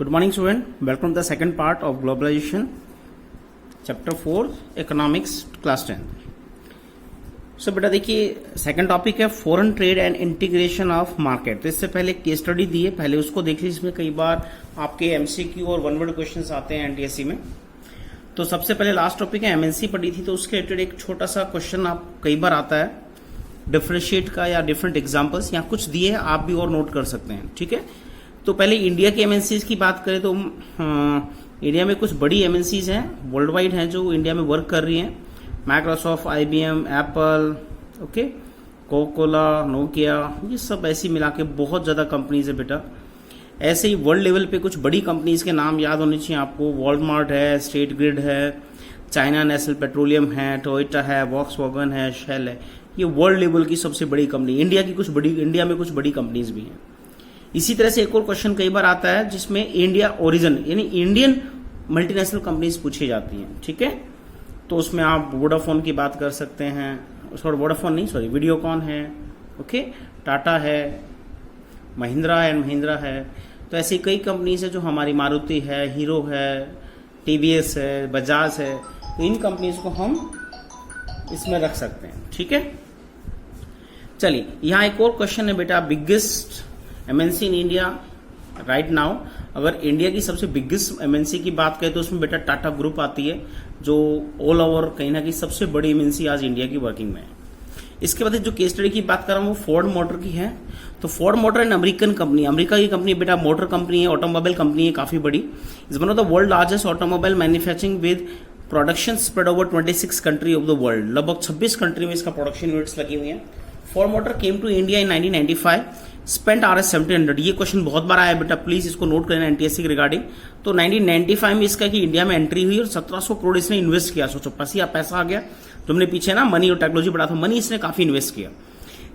Good morning, student. Welcome to the second part of globalization, chapter 4, economics, class 10. So बेटा देखिए second topic है foreign trade and integration of market. तो इससे पहले case study दी है, पहले उसको देख लीजिए। इसमें कई बार आपके एमसीक्यू और वन वर्ड क्वेश्चंस आते हैं एनटीएससी में। तो सबसे पहले लास्ट टॉपिक है एमएनसी पढ़ी थी, तो उसके रिलेटेड एक छोटा सा क्वेश्चन आप कई बार आता है डिफरेंशिएट का या डिफरेंट एग्जाम्पल्स, यहाँ कुछ दिए हैं, आप भी और नोट कर सकते हैं। ठीक है, तो पहले इंडिया के एमएनसीज की बात करें तो इंडिया में कुछ बड़ी एमएनसीज हैं, वर्ल्ड वाइड हैं, जो इंडिया में वर्क कर रही हैं। Microsoft, IBM, Apple, okay, Coca Cola, Nokia, ये सब ऐसी मिला के बहुत ज़्यादा कंपनीज है बेटा। ऐसे ही वर्ल्ड लेवल पे कुछ बड़ी कंपनीज के नाम याद होने चाहिए आपको। वॉलमार्ट है, स्टेट ग्रिड है, चाइना नेशनल पेट्रोलियम है, टोयोटा है, वॉक्सवैगन है, शेल है। ये वर्ल्ड लेवल की सबसे बड़ी कंपनी। इंडिया में कुछ बड़ी कंपनीज भी हैं। इसी तरह से एक और क्वेश्चन कई बार आता है जिसमें इंडिया ओरिजिन यानी इंडियन मल्टीनेशनल कंपनीज पूछी जाती हैं। ठीक है, तो उसमें आप वोडाफोन की बात कर सकते हैं, वीडियोकॉन है, ओके, टाटा है, महिंद्रा एंड महिंद्रा है। तो ऐसी कई कंपनीज है जो हमारी, मारुति है, हीरो है, टीवीएस है, बजाज है। तो इन कंपनीज को हम इसमें रख सकते हैं। ठीक है, चलिए यहाँ एक और क्वेश्चन है बेटा, biggest MNC in India right now. अगर इंडिया की सबसे बिगेस्ट एमएनसी की बात करें तो उसमें बेटा टाटा ग्रुप आती है, जो ऑल ओवर कहीं ना कहीं सबसे बड़ी एमएनसी आज इंडिया की वर्किंग में है। इसके बाद जो केस स्टडी की बात कर रहा हूँ वो फोर्ड मोटर की है। तो Ford motor an American company, America की कंपनी बेटा, मोटर कंपनी है, ऑटोमोबाइल कंपनी है काफी बड़ी। Is one of the world largest automobile manufacturing with production spread over 26 country of the world. लगभग 26 कंट्री में इसका प्रोडक्शन यूनिट्स लगी हुई हैं। Ford motor came to India in 1995, spent RS 1700। ये क्वेश्चन बहुत बार आया बेटा, प्लीज इसको नोट करना एनटीएससी के रिगार्डिंग। तो 1995 में इसका कि इंडिया में एंट्री हुई और 1700 करोड़ इसने इन्वेस्ट किया। सोचो पैसा आ गया। जो हमने पीछे ना मनी और टेक्नोलॉजी पढ़ा था, मनी इसने काफी इन्वेस्ट किया।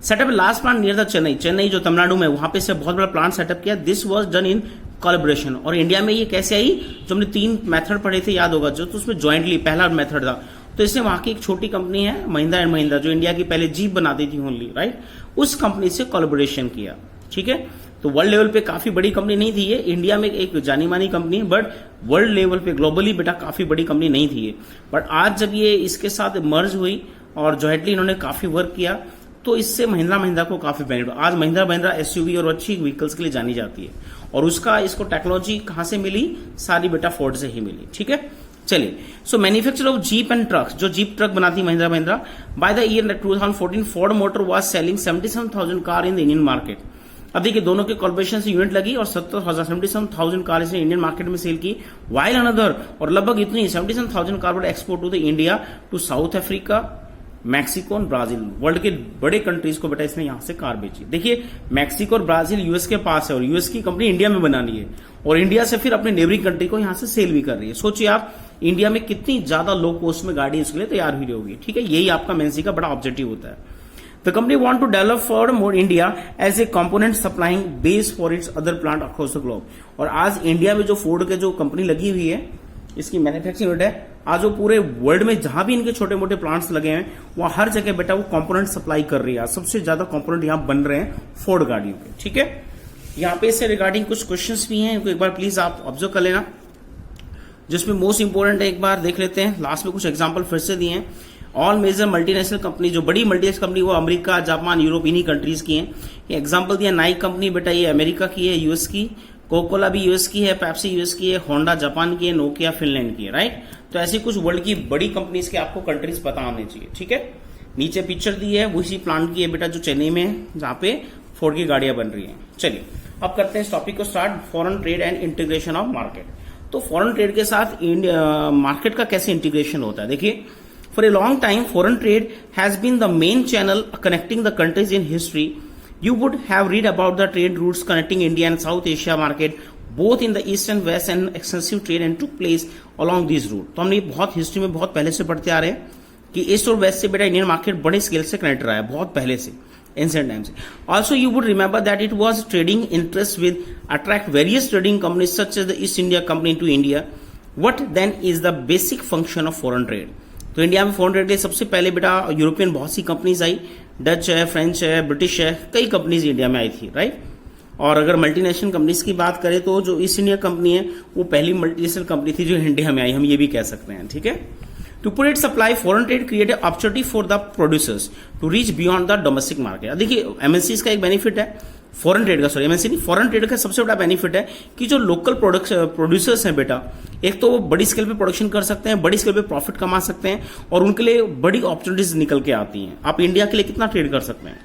Setup last plant near the Chennai जो तमिलनाडु में, वहां पे से बहुत बड़ा प्लांट सेटअप किया। This was done in collaboration. और इंडिया में ये कैसे आई, जो हमने 3 मेथड पढ़े थे याद होगा, जो तो उसमें ज्वाइंटली पहला मेथड था। तो इसने वहां की एक छोटी कंपनी है महिंद्रा एंड महिंद्रा, जो इंडिया की पहले जीप बनाती थी ओनली, राइट, उस कंपनी से कोलैबोरेशन किया। ठीक है, तो वर्ल्ड लेवल पे काफी बड़ी कंपनी नहीं थी ये, इंडिया में एक जानी मानी कंपनी है, बट वर्ल्ड लेवल पे ग्लोबली बेटा काफी बड़ी कंपनी नहीं थी ये। बट आज जब ये इसके साथ मर्ज हुई और जॉइंटली इन्होंने काफी वर्क किया, तो इससे महिंद्रा को काफी बेनिफिट। आज महिंद्रा एसयूवी और अच्छी व्हीकल्स के लिए जानी जाती है। और इसको टेक्नोलॉजी कहां से मिली, सारी बेटा फोर्ड से ही मिली। ठीक है, चलिए, so manufacture of jeep and trucks, जो जीप ट्रक बनाती है Mahindra, by the year 2014 Ford motor was selling 77,000 car in the Indian market. अब देखिए दोनों के कॉर्पोरेशन से यूनिट लगी और 77,000 कार इसने इंडियन मार्केट में सेल की। वाइल अनदर, और लगभग इतनी 77,000 car export to the India, to South Africa, Mexico और ब्राजील। वर्ल्ड के बड़े कंट्रीज को बेटा इसने यहां से कार बेची। देखिए मैक्सिको और ब्राजील यूएस के पास है, और यूएस की कंपनी इंडिया में बनानी है, और इंडिया से फिर अपने नेबरिंग कंट्री को यहां से सेल भी कर रही है। सोचिए आप इंडिया में कितनी ज्यादा लो कॉस्ट में गाड़ी इसके लिए तैयार हुई होगी। ठीक है, यही आपका एमएनसी का बड़ा ऑब्जेक्टिव होता है। The company want to develop further more India as a component supplying base for its other plant across the globe। और आज इंडिया में जो फोर्ड के जो कंपनी लगी हुई है, इसकी मैन्युफैक्चरिंग यूनिट है, आज वो पूरे वर्ल्ड में जहां भी इनके छोटे मोटे प्लांट्स लगे हैं, वहां हर जगह बेटा वो कंपोनेंट सप्लाई कर रही है। सबसे ज्यादा कंपोनेंट यहां बन रहे हैं फोर्ड गाड़ियों के। ठीक है, यहाँ पे इससे रिगार्डिंग कुछ क्वेश्चंस भी हैं, इनको एक बार प्लीज आप ऑब्जर्व कर लेना, जिसमें मोस्ट इंपोर्टेंट है एक बार देख लेते हैं। लास्ट में कुछ एग्जाम्पल फिर से दिए हैं। ऑल मेजर मल्टीनेशनल कंपनी, जो बड़ी मल्टीनेशनल कंपनी वो अमेरिका, जापान, यूरोप, इन्हीं कंट्रीज की हैं। ये एग्जांपल दिया, नाइक कंपनी बेटा ये अमेरिका की है, यूएस की, कोकोला भी यूएस की है, पेप्सी यूएस की है, होंडा जापान की है, नोकिया फिनलैंड की है, राइट। तो ऐसी कुछ वर्ल्ड की बड़ी कंपनीज के आपको कंट्रीज पता होने चाहिए। ठीक है, नीचे पिक्चर दी है, वो इसी प्लांट की है बेटा जो चेन्नई में है, जहां पे फोर्ड की गाड़ियां बन रही है। चलिए अब करते हैं इस टॉपिक को start, foreign trade and integration of market. तो फॉरेन ट्रेड के साथ मार्केट का कैसे इंटीग्रेशन होता है, देखिए। For a long time, foreign trade has been the main channel connecting the countries in history. You would have read about the trade routes connecting India and South Asia market, both in the East and West, and extensive trade and took place along these routes. तो हमने बहुत history में बहुत पहले से पढ़ते आ रहे हैं कि ईस्ट और वेस्ट से बेटा इंडियन मार्केट बड़े स्केल से कनेक्ट रहा है, बहुत पहले से, एंशिएंट टाइम से। Also, you would remember that it was trading interest with attract various trading companies such as the East India Company to India. What then is the basic function of foreign trade? तो India में foreign trade के सबसे पहले बेटा European बहुत सी companies आई, Dutch है, French है, British है, कई कंपनीज इंडिया में आई थी, राइट। और अगर मल्टीनेशनल कंपनीज की बात करें तो जो ईस्ट इंडिया कंपनी है वो पहली मल्टीनेशनल कंपनी थी जो इंडिया में आई, हम ये भी कह सकते हैं, ठीक है। To put it supply foreign trade create opportunity for the producers to reach beyond the domestic market. देखिए एमएनसीज का एक बेनिफिट है फॉरेन ट्रेड का, सॉरी एमएनसी नहीं, फॉरेन ट्रेड का सबसे बड़ा बेनिफिट है कि जो लोकल प्रोड्यूसर्स हैं बेटा, एक तो वो बड़ी स्केल पे प्रोडक्शन कर सकते हैं, बड़ी स्केल पे प्रॉफिट कमा सकते हैं और उनके लिए बड़ी अपॉर्चुनिटीज निकल के आती हैं। आप इंडिया के लिए कितना ट्रेड कर सकते हैं,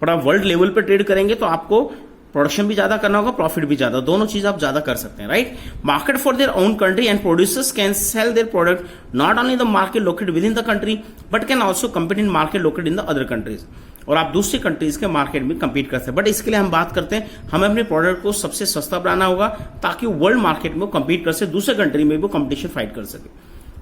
पर आप वर्ल्ड लेवल पे ट्रेड करेंगे तो आपको प्रोडक्शन भी ज्यादा करना होगा, प्रॉफिट भी ज्यादा, दोनों चीज आप ज्यादा कर सकते हैं, right. Market for their own country and producers can sell their product not only the market located with in the country but can also compete in market located in the other countries. और आप दूसरी countries के market में compete कर सकते हैं, but इसके लिए हम बात करते हैं हमें अपने प्रोडक्ट को सबसे सस्ता बनाना होगा ताकि वर्ल्ड मार्केट में वो कंपीट कर सके, दूसरे कंट्री में वो कंपटीशन फाइट कर सके।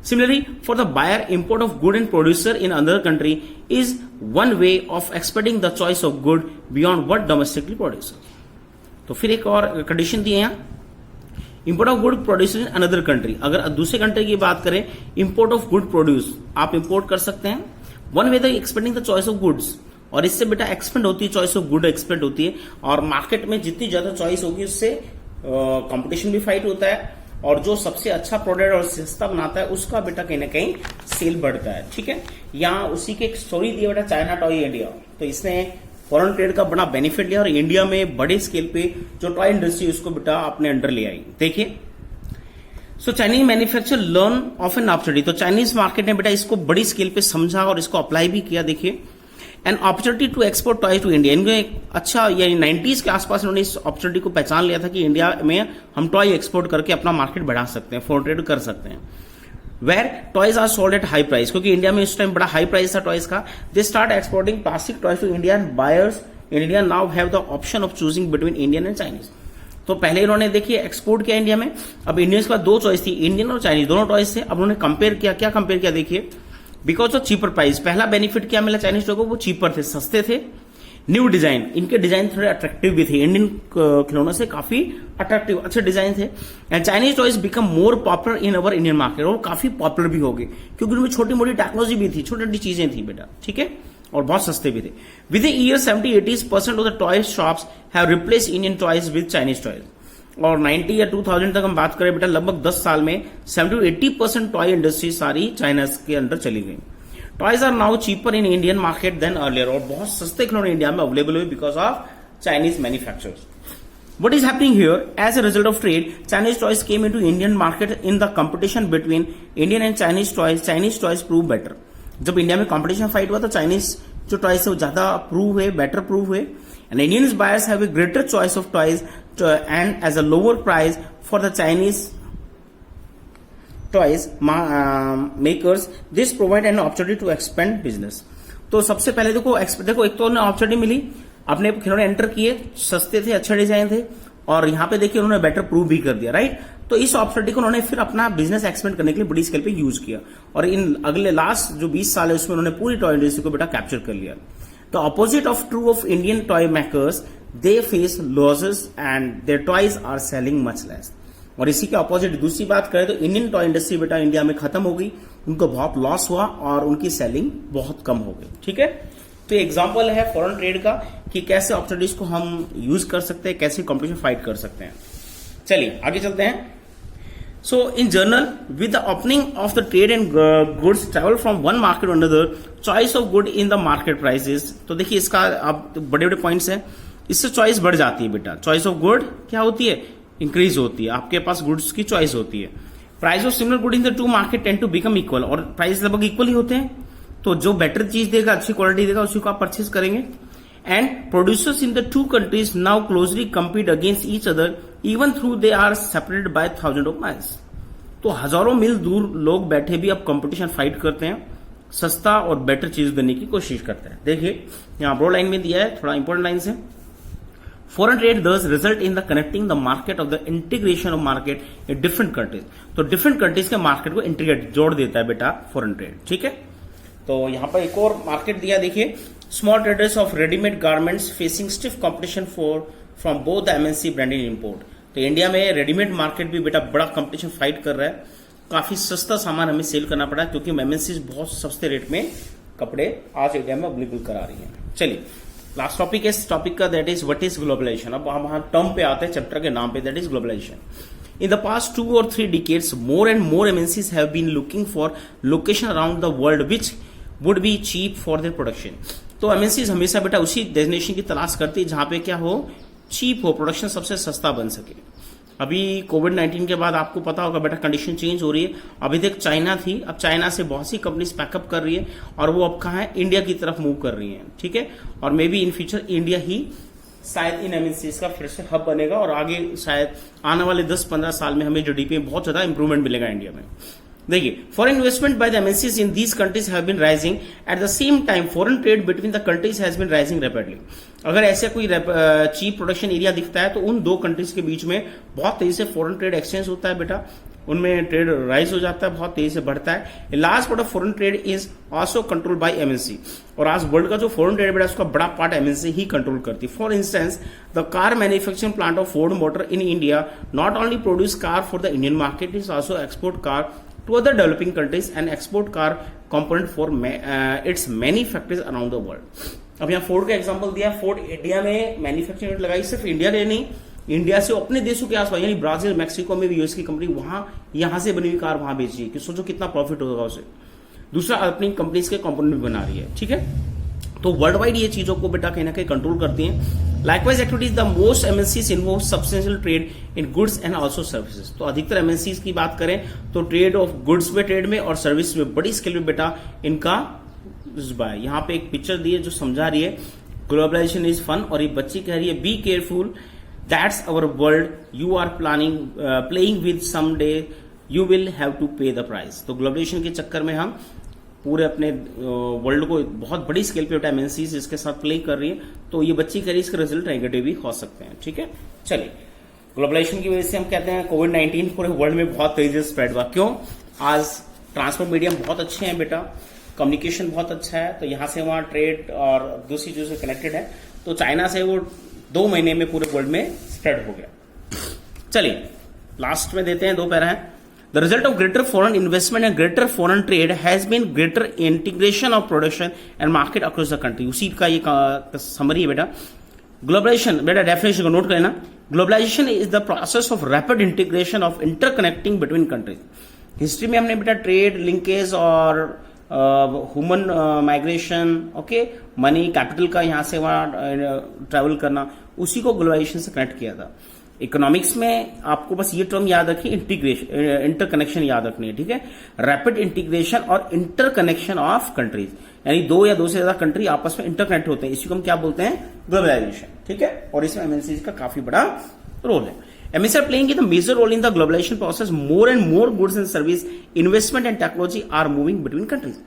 Similarly, for the buyer, import of good and producer in another country is one way of expanding the choice of good beyond what domestically produces. तो फिर एक और कंडीशन दी है यहाँ, import of good produce in another country. अगर दूसरे country की बात करें, इंपोर्ट ऑफ गुड प्रोड्यूस आप इंपोर्ट कर सकते हैं, one way the expanding the choice of goods, और इससे बेटा एक्सपेंड होती है, चॉइस ऑफ गुड एक्सपेंड होती है, और मार्केट में जितनी ज्यादा चॉइस होगी उससे कंपटीशन भी फाइट होता है, और जो सबसे अच्छा प्रोडक्ट और सस्ता बनाता है उसका बेटा कहीं ना कहीं सेल बढ़ता है, ठीक है। यहाँ उसी की एक स्टोरी दी है बेटा, चाइना टॉय इंडिया, तो इसने फॉरेन ट्रेड का बड़ा बेनिफिट लिया और इंडिया में बड़े स्केल पे जो टॉय इंडस्ट्री उसको बेटा अपने अंडर ले आई। देखिए, so Chinese manufacture learn of an opportunity, तो चाइनीज मार्केट ने बेटा इसको बड़ी स्केल पे समझा और इसको अप्लाई भी किया। देखिए, an opportunity to export toy to India, इनको एक अच्छा यानी 90s के आसपास इन्होंने इस अपॉर्चुनिटी को पहचान लिया था कि इंडिया में हम टॉय एक्सपोर्ट करके अपना मार्केट बढ़ा सकते हैं, फॉरेन ट्रेड कर सकते हैं। Where toys are sold at high price, क्योंकि इंडिया में उस टाइम बड़ा हाई प्राइस था टॉयज का। They start exporting plastic toys to India and buyers in India now have the option of choosing between Indian and Chinese. तो पहले इन्होंने देखिए एक्सपोर्ट किया इंडिया में, अब इंडियंस के पास दो चॉइस थी, इंडियन और चाइनीज, दोनों चॉइस थे। अब उन्होंने कंपेयर किया, क्या कंपेयर किया, देखिए, बिकॉज ऑफ चीपर प्राइस। पहला बेनिफिट क्या मिला चाइनीज लोगों को, वो चीपर थे, सस्ते थे। न्यू डिजाइन, इनके डिजाइन थोड़े अट्रैक्टिव भी थे, इंडियन खिलौनों से काफी अट्रैक्टिव अच्छे डिजाइन थे। And Chinese toys become more popular in our Indian market, और काफी पॉपुलर भी हो गए क्योंकि उनमें छोटी मोटी टेक्नोलॉजी भी थी, छोटी छोटी चीजें थी बेटा, ठीक है, और बहुत सस्ते भी थे। With the year 70-80% of the toy shops have replace Indian toys with Chinese toys. और 90 या 2000 तक हम बात करें बेटा, लगभग 10 साल में 70-80% टॉय इंडस्ट्री सारी चाइना के अंदर चली गई। Toys are now cheaper in Indian market than earlier, और बहुत सस्ते खिलौने इंडिया में अवेलेबल हुए because of Chinese manufacturers. What is happening here? As a result of trade, Chinese toys came into Indian market in the competition between Indian and Chinese toys prove better. जब India में competition fight हुआ तो Chinese जो toys है वो ज्यादा prove हुए, better prove हुए, and Indian buyers have a greater choice of toys and as a lower price for the Chinese toys makers. This provide an opportunity to expand business. तो सबसे पहले देखो एक तो उन्हें अपॉर्चुनिटी मिली, अपने खिलौने एंटर किए, सस्ते थे, अच्छे डिजाइन थे, और यहाँ पे देखिए उन्होंने बेटर प्रूव भी कर दिया, राइट। तो इस अपॉर्चुनिटी को उन्होंने फिर अपना बिजनेस एक्सपेंड करने के लिए बड़ी स्केल पे यूज किया, और इन अगले लास्ट जो 20 साल है उसमें उन्होंने पूरी टॉय इंडस्ट्री को बेटा कैप्चर कर लिया। The opposite of true of Indian toy makers, they face losses and their toys are selling much less. और इसी के ऑपोजिट दूसरी बात करें तो इंडियन टॉय इंडस्ट्री बेटा इंडिया में खत्म हो गई, उनको बहुत लॉस हुआ और उनकी सेलिंग बहुत कम हो गई, ठीक है। तो एग्जांपल है फॉरेन ट्रेड का कि कैसे अपॉर्चुनिटीज को हम यूज कर सकते हैं, कैसे कंपटीशन फाइट कर सकते हैं। चलिए आगे चलते हैं। So in general, with the opening of the trade and goods travel from one market to another, choice of good in the market prices. तो देखिए इसका अब बड़े बड़े पॉइंट्स हैं, इससे चॉइस बढ़ जाती है बेटा। चॉइस ऑफ गुड क्या होती है, इंक्रीज होती है, आपके पास गुड्स की चॉइस होती है। Price of similar good in the two market tend to become equal, और प्राइस लगभग इक्वल ही होते हैं, तो जो बेटर चीज देगा, अच्छी क्वालिटी देगा, उसी को आप परचेज करेंगे। And producers in the two countries now closely compete against each other even through they are separated by thousand of miles. तो हजारों मील दूर लोग बैठे भी अब कंपटीशन फाइट करते हैं, सस्ता और बेटर चीज देने की कोशिश करते हैं। देखिए यहाँ ब्रॉड लाइन में दिया है, थोड़ा इंपॉर्टेंट लाइन से, foreign trade does result in the connecting the market of the integration of market in different countries। तो डिफरेंट कंट्रीज के मार्केट को इंटीग्रेट जोड़ देता है बेटा फॉरेन ट्रेड, ठीक है। तो यहां पर एक और मार्केट दिया, देखिए, small traders of readymade garments facing stiff competition from both MNC brand and import. तो इंडिया में रेडीमेड मार्केट भी बेटा बड़ा कंपटीशन फाइट कर रहा है, काफी सस्ता सामान हमें सेल करना पड़ा है क्योंकि एमएनसी बहुत सस्ते रेट में कपड़े आज इंडिया में अवेलेबल करा रही है। चलिए लास्ट टॉपिक इस टॉपिक का that is what is globalisation. अब हम टर्म पे आते हैं, चैप्टर के नाम पे, that is globalisation. In the past 2 or 3 decades, more and more MNCs have been looking for location around the world which would be cheap for their production. तो MNCs हमेशा बेटा उसी डेस्टिनेशन की तलाश करती है जहां पे क्या हो, चीप हो, प्रोडक्शन सबसे सस्ता बन सके। अभी कोविड-19 के बाद आपको पता होगा बेटा कंडीशन चेंज हो रही है। अभी तक चाइना थी, अब चाइना से बहुत सी कंपनीज पैकअप कर रही है और वो अब कहाँ है, इंडिया की तरफ मूव कर रही है। ठीक है, और maybe in future India ही शायद इन एमएनसीज का फिर से हब बनेगा और आगे शायद आने वाले 10-15 साल में हमें जीडीपी में बहुत ज्यादा इंप्रूवमेंट मिलेगा इंडिया में। देखिए, foreign investment by the MNCs in these countries have been rising, at the same time foreign trade between the countries has been rising rapidly. अगर ऐसा कोई चीप प्रोडक्शन एरिया दिखता है तो उन दो कंट्रीज के बीच में बहुत तेजी से फॉरेन ट्रेड एक्सचेंज होता है बेटा, उनमें ट्रेड राइज हो जाता है, बहुत तेजी से बढ़ता है। Large part of foreign trade is also control by MNC, और आज वर्ल्ड का जो फॉरेन ट्रेड है उसका बड़ा पार्ट एमएनसी ही कंट्रोल करती है। For instance, the car manufacturing plant of Ford motor in India not only produce car for the Indian market, is also export car to other developing countries and export car component for its many factories around the world. अब यहाँ Ford का example दिया, Ford India में manufacturing लगाई, सिर्फ India में नहीं, India से अपने देशों के आसपास यानी ब्राजील, मैक्सिको में भी यूएस की कंपनी वहां यहां से बनी हुई कार वहां बेच रही है, कि सोचो कितना प्रॉफिट होगा उसे। दूसरा, अपनी कंपनीज के कंपोनेंट भी बना रही है। ठीक है, तो वर्ल्ड वाइड ये चीजों को बेटा कहीं ना कहीं कंट्रोल करती हैं। Likewise activities, the most MNCs involve substantial trade in goods and also services. तो अधिकतर एमएनसीज की बात करें तो ट्रेड ऑफ गुड्स में, ट्रेड में और सर्विस में बड़ी स्केल में बेटा इनका यहाँ पे एक पिक्चर दी है जो समझा रही है ग्लोबलाइजेशन इज फन, और ये बच्ची कह रही है be careful, that's our world you are playing with, someday you will have to pay the price। तो ग्लोबलाइजेशन के चक्कर में हम पूरे अपने वर्ल्ड को बहुत बड़ी स्केल पे एमएनसीज इसके साथ प्ले कर रही है, तो ये बच्ची कह रही है इसके रिजल्ट नेगेटिव भी हो सकते हैं। ठीक है, चलिए, ग्लोबलाइजेशन की वजह से हम कहते हैं कोविड-19 पूरे वर्ल्ड में बहुत तेजी से स्प्रेड हुआ। क्यों? आज ट्रांसपोर्ट मीडियम बहुत अच्छे हैं बेटा, कम्युनिकेशन बहुत अच्छा है, तो यहां से वहां ट्रेड और दूसरी चीजों से कनेक्टेड है, तो चाइना से वो 2 महीने में पूरे वर्ल्ड में स्प्रेड हो गया। चलिए, लास्ट में देते हैं 2 पैरा है। The result of greater foreign investment and greater foreign trade has been greater integration of production and market across the country. उसी का ये समरी है बेटा। ग्लोबलाइजेशन, बेटा डेफिनेशन को नोट कर लेना। Globalisation is the process of rapid integration of interconnecting between countries. History में हमने बेटा ट्रेड, लिंकेज और human migration, okay, money, capital का यहां से वहां ट्रेवल करना, उसी को ग्लोबलाइजेशन से कनेक्ट किया था। इकोनॉमिक्स में आपको बस ये टर्म याद रखिए, इंटीग्रेशन, इंटरकनेक्शन याद रखनी है। ठीक है, रैपिड इंटीग्रेशन और इंटरकनेक्शन ऑफ कंट्रीज, यानी 2 या 2 से ज्यादा कंट्री आपस में इंटरकनेक्ट होते हैं, इसी को हम क्या बोलते हैं, ग्लोबलाइजेशन। ठीक है, और इसमें एमएनसी का काफी बड़ा रोल है। MNCs are playing a major role in the globalization process. More and more goods and service, investment and technology are moving between countries.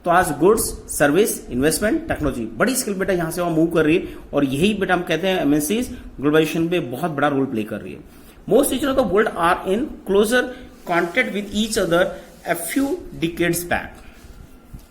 तो आज गुड्स, सर्विस, इन्वेस्टमेंट, टेक्नोलॉजी बड़ी स्किल बेटा यहां से वहां मूव कर रही है, और यही बेटा हम कहते हैं एमएनसीज ग्लोबलाइजेशन में बहुत बड़ा रोल प्ले कर रही है। Most reason of the world are in closer contact with each other a few decades back.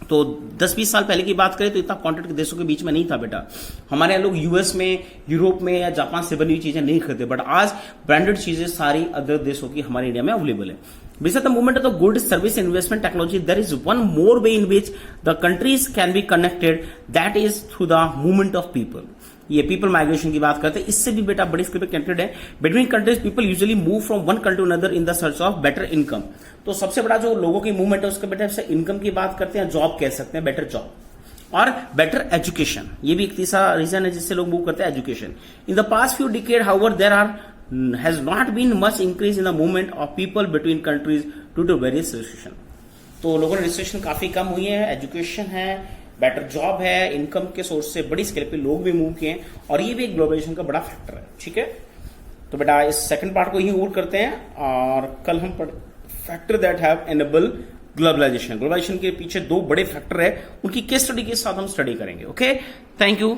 तो 10-20 साल पहले की बात करें तो इतना कॉन्टेक्ट देशों के बीच में नहीं था बेटा। हमारे यहाँ लोग यूएस में, यूरोप में या जापान से बनी हुई चीजें नहीं खरीदते, बट आज ब्रांडेड चीजें सारी अदर देशों की हमारे इंडिया में अवेलेबल है। Besides the movement of the goods, service, investment, technology, there is one more way in which the countries can be connected, that is through the movement of people. ये people migration की बात करते हैं, इससे भी बेटा बड़ी स्केल पे कनेक्टेड है। Between countries people usually move from one country to another in the search of better income. तो सबसे बड़ा जो लोगों की मूवमेंट है उसके बेटा इनकम की बात करते हैं, जॉब कह सकते हैं, बेटर जॉब और बेटर एजुकेशन, ये भी एक तीसरा रीजन है जिससे लोग मूव करते हैं, education. In the past few decade however there are has not been much increase in the movement of people between countries due to various restriction। तो लोगों ने रिस्ट्रिक्शन काफी कम हुई है, एजुकेशन है, बेटर जॉब है, इनकम के सोर्स से बड़ी स्केल पे लोग भी मूव किए हैं, और ये भी एक ग्लोबलाइजेशन का बड़ा फैक्टर है। ठीक है, तो बेटा इस सेकंड पार्ट को यही और करते हैं, और कल हम factor that have enable globalisation. Globalisation के पीछे 2 बड़े फैक्टर है, उनकी केस स्टडी के साथ हम स्टडी करेंगे। Okay, thank you.